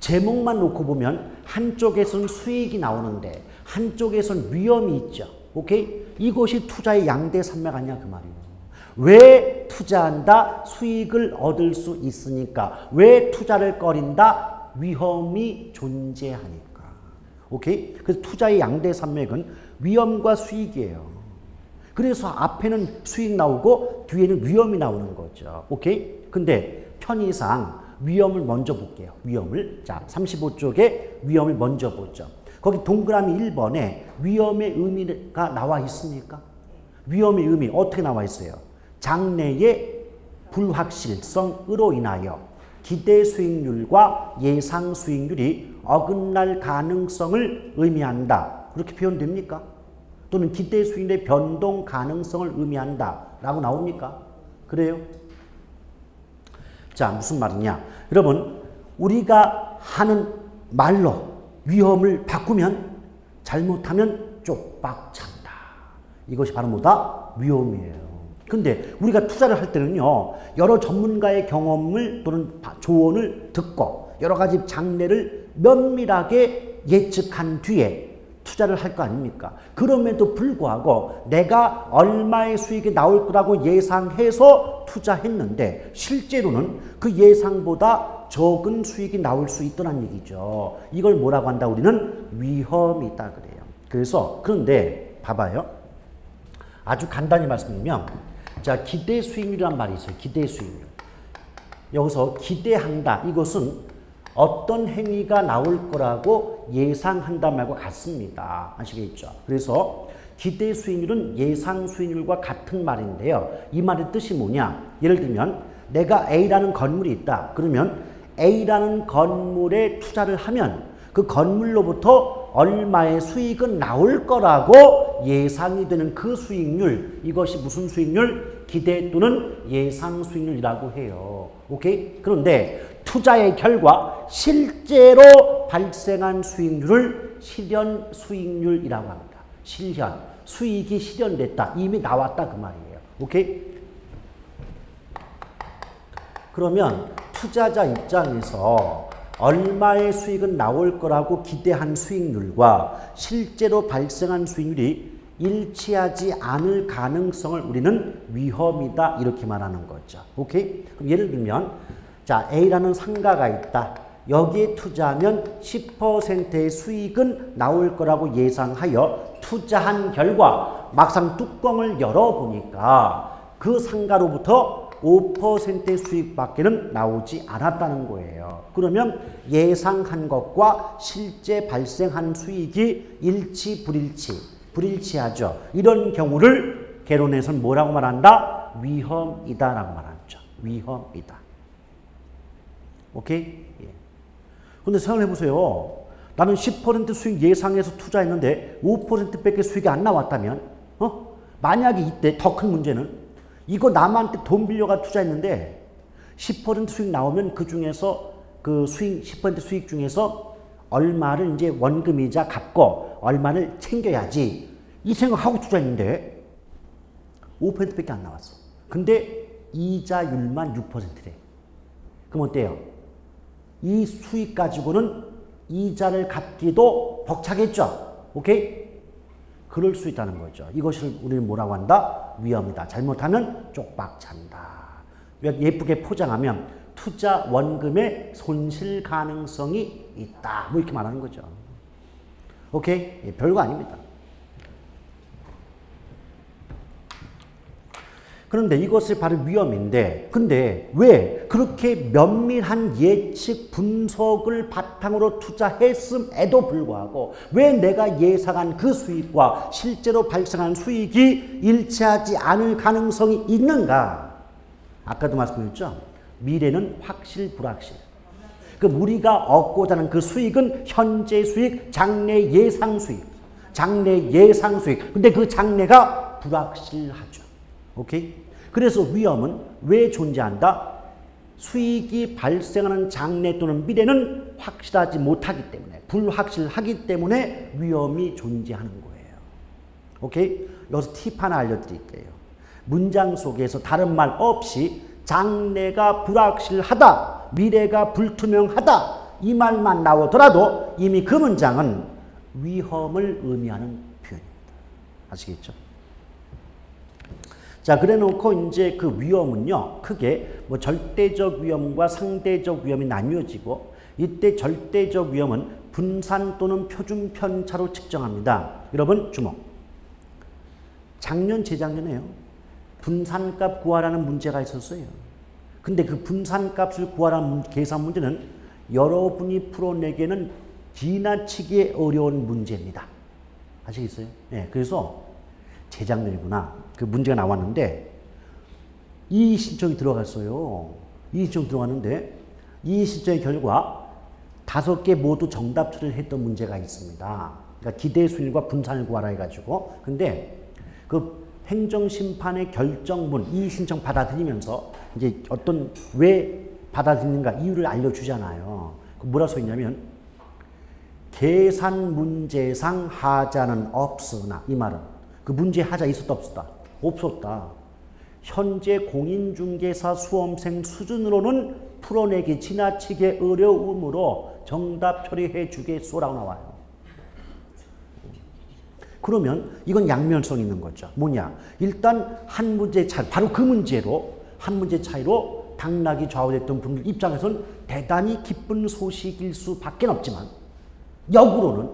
Speaker 1: 제목만 놓고 보면 한쪽에서는 수익이 나오는데 한쪽에서는 위험이 있죠. 오케이? 이것이 투자의 양대 산맥 아니야 그 말이에요. 왜 투자한다? 수익을 얻을 수 있으니까. 왜 투자를 꺼린다? 위험이 존재하니까. 오케이? 그래서 투자의 양대 산맥은 위험과 수익이에요. 그래서 앞에는 수익 나오고 뒤에는 위험이 나오는 거죠. 오케이? 근데 편의상 위험을 먼저 볼게요. 위험을. 자, 35쪽에 위험을 먼저 보죠. 거기 동그라미 1번에 위험의 의미가 나와 있습니까? 위험의 의미 어떻게 나와 있어요? 장래의 불확실성으로 인하여 기대 수익률과 예상 수익률이 어긋날 가능성을 의미한다. 그렇게 표현됩니까? 또는 기대 수익률의 변동 가능성을 의미한다. 라고 나옵니까? 그래요? 자, 무슨 말이냐? 여러분, 우리가 하는 말로 위험을 바꾸면 잘못하면 쪽박찬다. 이것이 바로 뭐다? 위험이에요. 근데 우리가 투자를 할 때는요, 여러 전문가의 경험을 또는 조언을 듣고 여러 가지 장래를 면밀하게 예측한 뒤에 투자를 할 거 아닙니까? 그럼에도 불구하고 내가 얼마의 수익이 나올 거라고 예상해서 투자했는데 실제로는 그 예상보다 적은 수익이 나올 수 있다는 얘기죠. 이걸 뭐라고 한다? 우리는 위험이다 그래요. 그래서 그런데 봐봐요. 아주 간단히 말씀드리면 자, 기대 수익률이란 말이 있어요. 기대 수익률. 여기서 기대한다. 이것은 어떤 행위가 나올 거라고 예상한다 말과 같습니다. 아시겠죠? 그래서 기대 수익률은 예상 수익률과 같은 말인데요. 이 말의 뜻이 뭐냐? 예를 들면 내가 A라는 건물이 있다. 그러면 A라는 건물에 투자를 하면 그 건물로부터 얼마의 수익은 나올 거라고 예상이 되는 그 수익률, 이것이 무슨 수익률? 기대 또는 예상 수익률이라고 해요. 오케이? 그런데 투자의 결과 실제로 발생한 수익률을 실현 수익률이라고 합니다. 실현, 수익이 실현됐다. 이미 나왔다 그 말이에요. 오케이? 그러면 투자자 입장에서 얼마의 수익은 나올 거라고 기대한 수익률과 실제로 발생한 수익률이 일치하지 않을 가능성을 우리는 위험이다 이렇게 말하는 거죠. 오케이? 그럼 예를 들면 자, A라는 상가가 있다. 여기에 투자하면 10%의 수익은 나올 거라고 예상하여 투자한 결과 막상 뚜껑을 열어보니까 그 상가로부터 5%의 수익밖에는 나오지 않았다는 거예요. 그러면 예상한 것과 실제 발생한 수익이 일치, 불일치하죠. 이런 경우를 개론에서는 뭐라고 말한다? 위험이다라고 말하죠. 위험이다. 오케이? 예. 근데 생각해 보세요. 나는 10% 수익 예상해서 투자했는데 5%밖에 수익이 안 나왔다면, 만약에 이때 더 큰 문제는 이거 남한테 돈 빌려가 투자했는데 10% 수익 나오면 그 중에서 그 수익 10% 수익 중에서 얼마를 이제 원금이자 갚고 얼마를 챙겨야지 이 생각하고 투자했는데 5%밖에 안 나왔어. 근데 이자율만 6%래. 그럼 어때요? 이 수익 가지고는 이자를 갚기도 벅차겠죠. 오케이? 그럴 수 있다는 거죠. 이것을 우리는 뭐라고 한다? 위험이다. 잘못하면 쪽박찬다. 예쁘게 포장하면 투자 원금의 손실 가능성이 있다. 뭐 이렇게 말하는 거죠. 오케이? 예, 별거 아닙니다. 그런데 이것이 바로 위험인데, 근데 왜 그렇게 면밀한 예측 분석을 바탕으로 투자했음에도 불구하고 왜 내가 예상한 그 수익과 실제로 발생한 수익이 일치하지 않을 가능성이 있는가? 아까도 말씀드렸죠? 미래는 확실, 불확실. 그럼 우리가 얻고자 하는 그 수익은 현재 수익, 장래 예상 수익. 장래 예상 수익. 근데 그 장래가 불확실하죠. 오케이? 그래서 위험은 왜 존재한다? 수익이 발생하는 장래 또는 미래는 확실하지 못하기 때문에, 불확실하기 때문에 위험이 존재하는 거예요. 오케이? 여기서 팁 하나 알려드릴게요. 문장 속에서 다른 말 없이 장래가 불확실하다, 미래가 불투명하다 이 말만 나오더라도 이미 그 문장은 위험을 의미하는 표현입니다. 아시겠죠? 자, 그래 놓고 이제 그 위험은요, 크게 절대적 위험과 상대적 위험이 나뉘어지고, 이때 절대적 위험은 분산 또는 표준 편차로 측정합니다. 여러분 주목. 작년 재작년에요. 분산값 구하라는 문제가 있었어요. 근데 그 분산값을 구하라는 계산 문제는 여러분이 풀어내기에는 지나치게 어려운 문제입니다. 아시겠어요? 네, 그래서 재작년이구나. 그 문제가 나왔는데 이 신청이 들어갔어요. 이 신청 들어갔는데 이 신청의 결과 5개 모두 정답 처리를 했던 문제가 있습니다. 그러니까 기대 수일과 분산을 구하라 해가지고. 근데 그 행정심판의 결정문, 이 신청 받아들이면서 이제 어떤 왜 받아들이는가 이유를 알려주잖아요. 뭐라 써있냐면 계산 문제상 하자는 없으나, 이 말은 그 문제 하자 있었다 없었다? 없었다. 현재 공인중개사 수험생 수준으로는 풀어내기 지나치게 어려우므로 정답 처리해 주겠소라고 나와요. 그러면 이건 양면성 있는 거죠. 뭐냐? 일단 한 문제 차이, 바로 그 문제로 한 문제 차이로 당락이 좌우됐던 분들 입장에서는 대단히 기쁜 소식일 수밖에 없지만 역으로는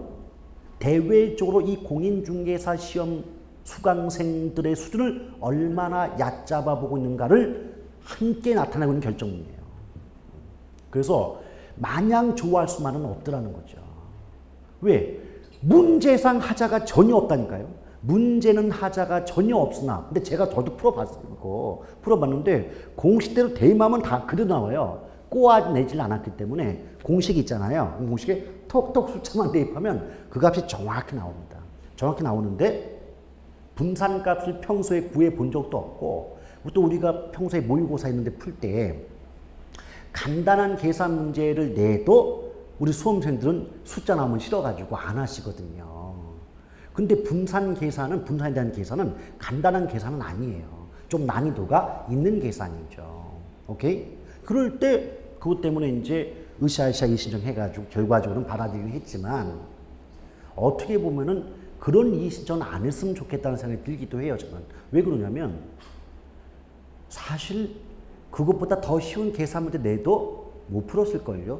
Speaker 1: 대외적으로 이 공인중개사 시험 수강생들의 수준을 얼마나 얕잡아 보고 있는가를 함께 나타내고 있는 결정문이에요. 그래서 마냥 좋아할 수만은 없더라는 거죠. 왜? 문제상 하자가 전혀 없다니까요. 문제는 하자가 전혀 없으나, 근데 제가 저도 풀어봤어요. 이거 풀어봤는데 공식대로 대입하면 다 그대로 나와요. 꼬아내질 않았기 때문에 공식이 있잖아요. 공식에 톡톡 숫자만 대입하면 그 값이 정확히 나옵니다. 정확히 나오는데 분산값을 평소에 구해 본 적도 없고, 또 우리가 평소에 모의고사 있는데 풀 때 간단한 계산 문제를 내도 우리 수험생들은 숫자 나오면 싫어가지고 안 하시거든요. 근데 분산 계산은, 분산에 대한 계산은 간단한 계산은 아니에요. 좀 난이도가 있는 계산이죠. 오케이? 그럴 때 그것 때문에 이제 으쌰으쌰 이 신청해가지고 결과적으로는 받아들이긴 했지만 어떻게 보면은 그런 이 신청 안 했으면 좋겠다는 생각이 들기도 해요. 저는. 왜 그러냐면 사실 그것보다 더 쉬운 계산 문제 내도 못 풀었을걸요.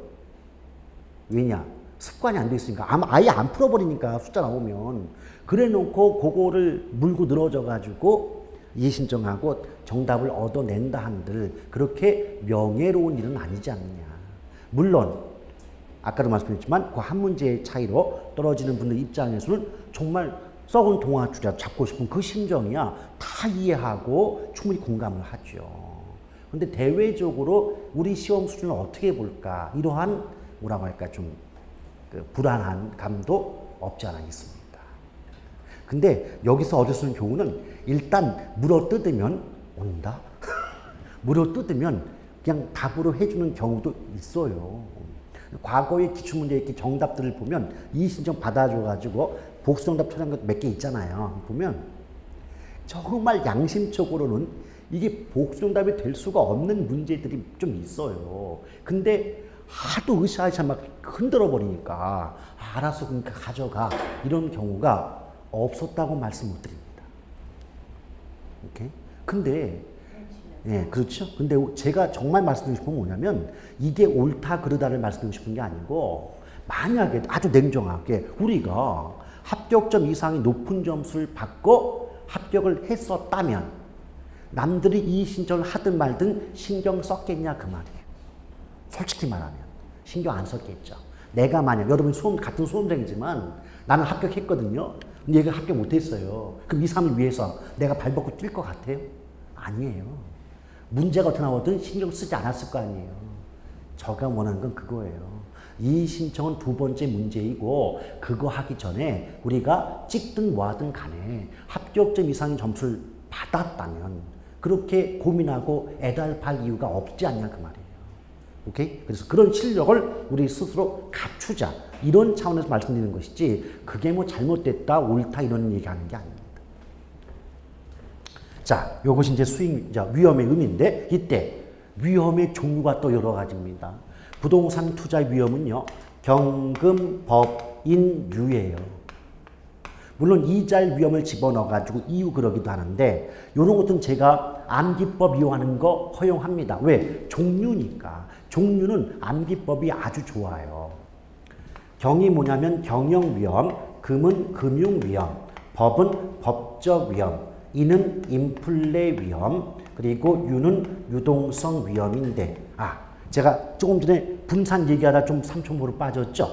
Speaker 1: 왜냐? 습관이 안 돼 있으니까. 아예 안 풀어버리니까 숫자 나오면. 그래 놓고 그거를 물고 늘어져가지고 이해신청하고 정답을 얻어낸다 한들 그렇게 명예로운 일은 아니지 않느냐. 물론 아까도 말씀드렸지만 그 한 문제의 차이로 떨어지는 분들 입장에서는 정말 썩은 동아줄이라도 잡고 싶은 그 심정이야 다 이해하고 충분히 공감을 하죠. 근데 대외적으로 우리 시험 수준을 어떻게 볼까 이러한 뭐라고 할까 좀 그 불안한 감도 없지 않아 있습니다. 근데 여기서 얻을 수 있는 교훈은 일단 물어뜯으면 온다. 물어뜯으면 그냥 답으로 해주는 경우도 있어요. 과거의 기출문제 이렇게 정답들을 보면 이 신청 받아줘가지고 복수정답 찾은 것 몇 개 있잖아요. 보면 정말 양심적으로는 이게 복수정답이 될 수가 없는 문제들이 좀 있어요. 근데 하도 으쌰으쌰 막 흔들어 버리니까 알아서 그러니까 가져가 이런 경우가 없었다고 말씀 못 드립니다. 오케이? 근데 예, 그렇죠. 근데 제가 정말 말씀드리고 싶은 건 뭐냐면 이게 옳다 그르다를 말씀드리고 싶은 게 아니고 만약에 아주 냉정하게 우리가 합격점 이상의 높은 점수를 받고 합격을 했었다면 남들이 이 신청을 하든 말든 신경 썼겠냐 그 말이에요. 솔직히 말하면 신경 안 썼겠죠. 내가 만약 여러분 같은 수험생이지만 나는 합격했거든요. 근데 얘가 합격 못했어요. 그럼 이 사람을 위해서 내가 발 벗고 뛸 것 같아요? 아니에요. 문제가 어떻게 나오든 신경 쓰지 않았을 거 아니에요. 저가 원하는 건 그거예요. 이 신청은 두 번째 문제이고 그거 하기 전에 우리가 찍든 뭐하든 간에 합격점 이상의 점수를 받았다면 그렇게 고민하고 애달팔 이유가 없지 않냐 그 말이에요. 오케이? 그래서 그런 실력을 우리 스스로 갖추자. 이런 차원에서 말씀드리는 것이지 그게 뭐 잘못됐다, 옳다 이런 얘기하는 게 아닙니다. 자, 요것이 이제 위험의 의미인데 이때 위험의 종류가 또 여러 가지입니다. 부동산 투자 위험은요. 경금, 법인, 유예요. 물론 이자의 위험을 집어넣어가지고 이유 그러기도 하는데 이런 것들은 제가 암기법 이용하는 거 허용합니다. 왜? 종류니까. 종류는 암기법이 아주 좋아요. 경이 뭐냐면 경영위험, 금은 금융위험, 법은 법적위험, 인은 인플레위험, 그리고 유는 유동성 위험인데, 제가 조금 전에 분산 얘기하다 좀 삼천포로 빠졌죠.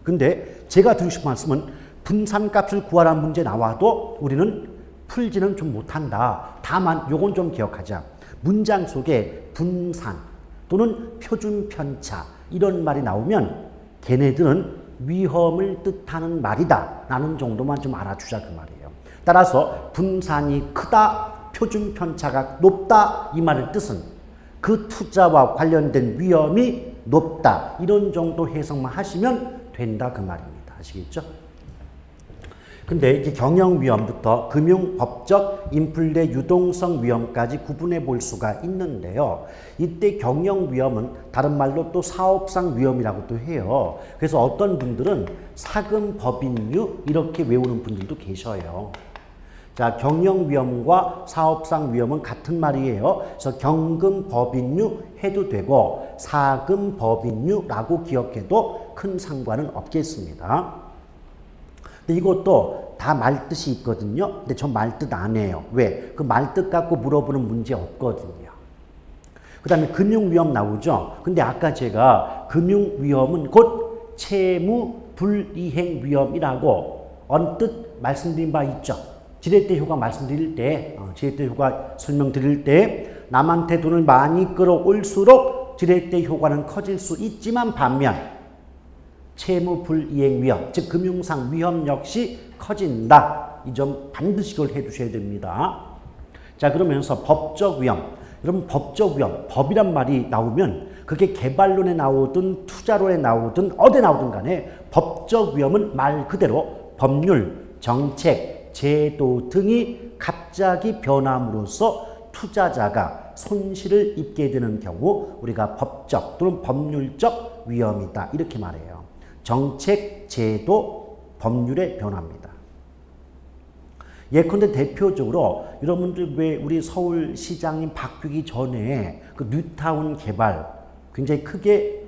Speaker 1: 근데 제가 드리고 싶은 말씀은 분산값을 구하라는 문제 나와도 우리는 풀지는 좀 못한다. 다만 요건 좀 기억하자. 문장 속에 분산 또는 표준 편차 이런 말이 나오면 걔네들은 위험을 뜻하는 말이다 라는 정도만 좀 알아주자 그 말이에요. 따라서 분산이 크다, 표준 편차가 높다 이 말의 뜻은 그 투자와 관련된 위험이 높다 이런 정도 해석만 하시면 된다 그 말입니다. 아시겠죠? 근데 이제 경영위험부터 금융, 법적, 인플레, 유동성 위험까지 구분해 볼 수가 있는데요. 이때 경영위험은 다른 말로 또 사업상 위험이라고도 해요. 그래서 어떤 분들은 사금, 법인유 이렇게 외우는 분들도 계셔요. 자, 경영위험과 사업상 위험은 같은 말이에요. 그래서 경금, 법인유 해도 되고 사금, 법인유라고 기억해도 큰 상관은 없겠습니다. 근데 이것도 다 말뜻이 있거든요. 근데 저 말뜻 안 해요. 왜? 그 말뜻 갖고 물어보는 문제 없거든요. 그 다음에 금융위험 나오죠. 근데 아까 제가 금융위험은 곧 채무 불이행 위험이라고 언뜻 말씀드린 바 있죠. 지렛대 효과 말씀드릴 때, 지렛대 효과 설명드릴 때 남한테 돈을 많이 끌어올수록 지렛대 효과는 커질 수 있지만 반면 채무 불이행 위험, 즉 금융상 위험 역시 커진다. 이 점 반드시 그걸 해두셔야 됩니다. 자, 그러면서 법적 위험. 여러분 법적 위험, 법이란 말이 나오면 그게 개발론에 나오든 투자론에 나오든 어디 나오든 간에 법적 위험은 말 그대로 법률, 정책, 제도 등이 갑자기 변함으로써 투자자가 손실을 입게 되는 경우 우리가 법적 또는 법률적 위험이다. 이렇게 말해요. 정책, 제도, 법률의 변화입니다. 예컨대 대표적으로 여러분들 왜 우리 서울시장님 바뀌기 전에 그 뉴타운 개발 굉장히 크게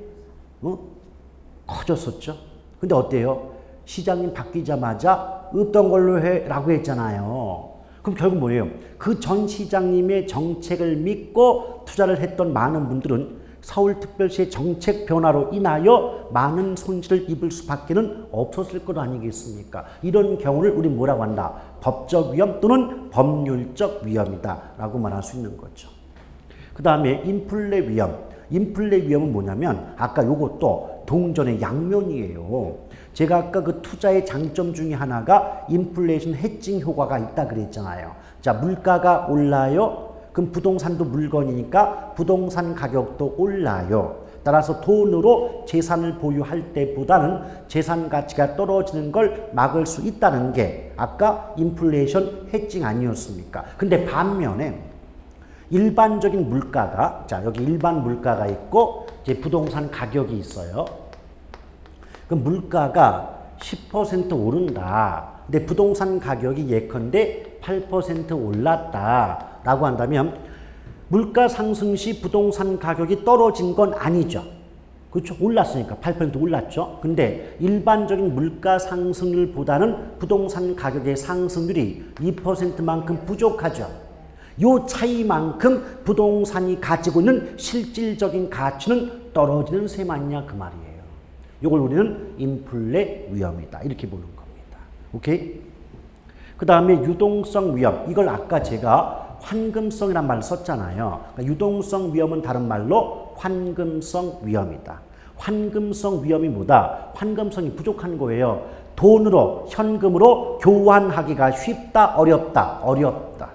Speaker 1: 커졌었죠. 근데 어때요? 시장님 바뀌자마자 없던 걸로 해라고 했잖아요. 그럼 결국 뭐예요? 그 전 시장님의 정책을 믿고 투자를 했던 많은 분들은 서울특별시의 정책 변화로 인하여 많은 손실을 입을 수밖에는 없었을 것 아니겠습니까? 이런 경우를 우리 뭐라고 한다? 법적 위험 또는 법률적 위험이다 라고 말할 수 있는 거죠. 그 다음에 인플레 위험. 인플레 위험은 뭐냐면 아까 요것도 동전의 양면이에요. 제가 아까 그 투자의 장점 중에 하나가 인플레이션 해칭 효과가 있다 그랬잖아요. 자, 물가가 올라요. 그럼 부동산도 물건이니까 부동산 가격도 올라요. 따라서 돈으로 재산을 보유할 때보다는 재산 가치가 떨어지는 걸 막을 수 있다는 게 아까 인플레이션 해칭 아니었습니까? 근데 반면에 일반적인 물가가, 자, 여기 일반 물가가 있고 이제 부동산 가격이 있어요. 그 물가가 10% 오른다. 근데 부동산 가격이 예컨대 8% 올랐다. 라고 한다면 물가 상승 시 부동산 가격이 떨어진 건 아니죠. 그렇죠? 올랐으니까 8% 올랐죠. 근데 일반적인 물가 상승률보다는 부동산 가격의 상승률이 2%만큼 부족하죠. 요 차이만큼 부동산이 가지고 있는 실질적인 가치는 떨어지는 셈 아니냐 그 말이에요. 이걸 우리는 인플레 위험이다. 이렇게 보는 겁니다. 오케이? 그 다음에 유동성 위험. 이걸 아까 제가 환금성이라는 말을 썼잖아요. 그러니까 유동성 위험은 다른 말로 환금성 위험이다. 환금성 위험이 뭐다? 환금성이 부족한 거예요. 돈으로, 현금으로 교환하기가 쉽다, 어렵다? 어렵다.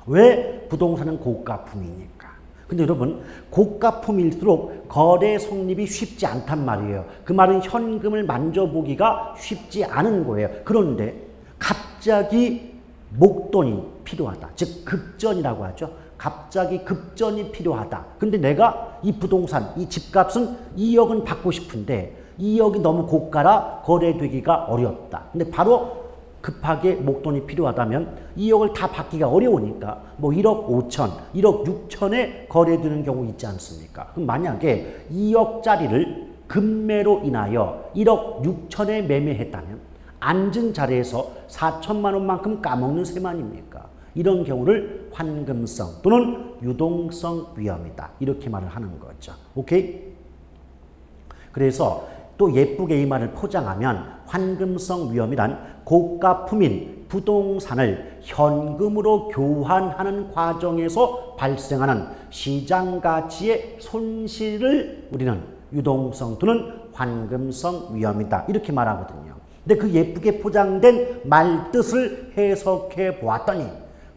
Speaker 1: 왜? 부동산은 고가품이니까. 근데 여러분, 고가품일수록 거래 성립이 쉽지 않단 말이에요. 그 말은 현금을 만져보기가 쉽지 않은 거예요. 그런데 갑자기 목돈이 필요하다. 즉 급전이라고 하죠. 갑자기 급전이 필요하다. 근데 내가 이 부동산, 이 집값은 2억은 받고 싶은데 2억이 너무 고가라 거래되기가 어렵다. 근데 바로 급하게 목돈이 필요하다면 2억을 다 받기가 어려우니까 뭐 1억 5천, 1억 6천에 거래되는 경우 있지 않습니까? 그럼 만약에 2억짜리를 급매로 인하여 1억 6천에 매매했다면 앉은 자리에서 4천만 원만큼 까먹는 셈 아닙니까? 이런 경우를 환금성 또는 유동성 위험이다. 이렇게 말을 하는 거죠. 오케이? 그래서 또 예쁘게 이 말을 포장하면 환금성 위험이란 고가품인 부동산을 현금으로 교환하는 과정에서 발생하는 시장 가치의 손실을 우리는 유동성 또는 환금성 위험이다. 이렇게 말하거든요. 근데 그 예쁘게 포장된 말 뜻을 해석해 보았더니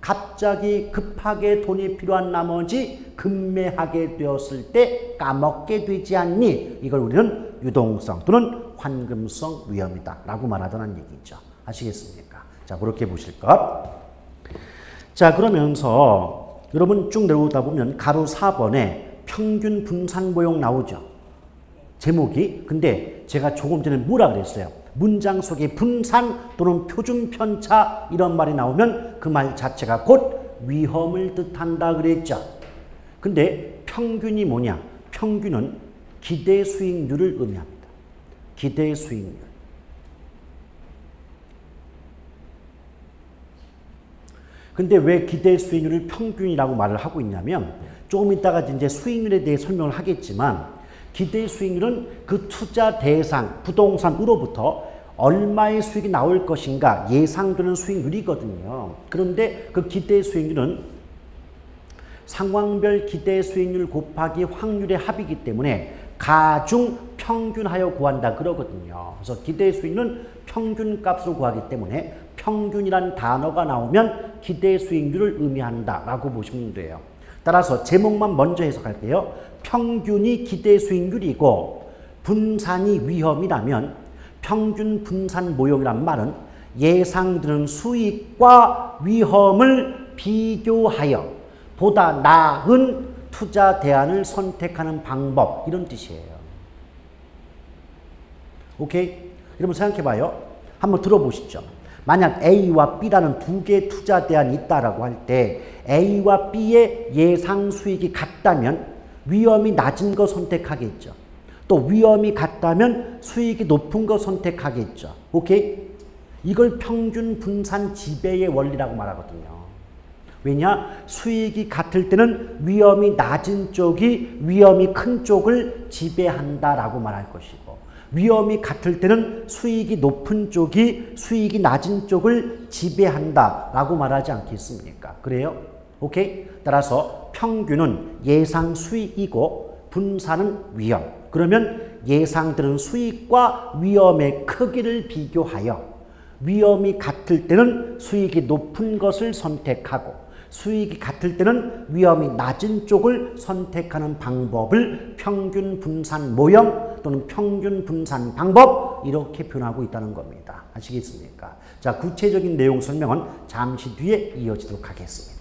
Speaker 1: 갑자기 급하게 돈이 필요한 나머지 급매하게 되었을 때 까먹게 되지 않니? 이걸 우리는 유동성 또는 환금성 위험이다 라고 말하자는 얘기죠. 아시겠습니까? 자, 그렇게 보실 것. 자, 그러면서 여러분 쭉 내려오다 보면 가로 4번에 평균 분산 모형 나오죠. 제목이. 근데 제가 조금 전에 뭐라 그랬어요? 문장 속에 분산 또는 표준 편차 이런 말이 나오면 그 말 자체가 곧 위험을 뜻한다 그랬죠. 근데 평균이 뭐냐? 평균은 기대 수익률을 의미합니다. 기대 수익률. 근데 왜 기대 수익률을 평균이라고 말을 하고 있냐면 조금 이따가 이제 수익률에 대해 설명을 하겠지만 기대 수익률은 그 투자 대상 부동산으로부터 얼마의 수익이 나올 것인가 예상되는 수익률이거든요. 그런데 그 기대 수익률은 상황별 기대 수익률 곱하기 확률의 합이기 때문에 가중 평균하여 구한다 그러거든요. 그래서 기대 수익률은 평균값으로 구하기 때문에 평균이란 단어가 나오면 기대 수익률을 의미한다라고 보시면 돼요. 따라서 제목만 먼저 해석할게요. 평균이 기대 수익률이고 분산이 위험이라면 평균 분산 모형이란 말은 예상되는 수익과 위험을 비교하여 보다 나은 투자 대안을 선택하는 방법 이런 뜻이에요. 오케이? 여러분 생각해봐요. 한번 들어보시죠. 만약 A와 B라는 두 개의 투자 대안이 있다라고 할 때 A와 B의 예상 수익이 같다면 위험이 낮은 거 선택하겠죠. 또 위험이 같다면 수익이 높은 거 선택하겠죠. 오케이? 이걸 평균 분산 지배의 원리라고 말하거든요. 왜냐? 수익이 같을 때는 위험이 낮은 쪽이 위험이 큰 쪽을 지배한다라고 말할 것이고 위험이 같을 때는 수익이 높은 쪽이 수익이 낮은 쪽을 지배한다라고 말하지 않겠습니까? 그래요? 오케이? 따라서 평균은 예상 수익이고 분산은 위험. 그러면 예상되는 수익과 위험의 크기를 비교하여 위험이 같을 때는 수익이 높은 것을 선택하고 수익이 같을 때는 위험이 낮은 쪽을 선택하는 방법을 평균 분산 모형 또는 평균 분산 방법 이렇게 표현하고 있다는 겁니다. 아시겠습니까? 자, 구체적인 내용 설명은 잠시 뒤에 이어지도록 하겠습니다.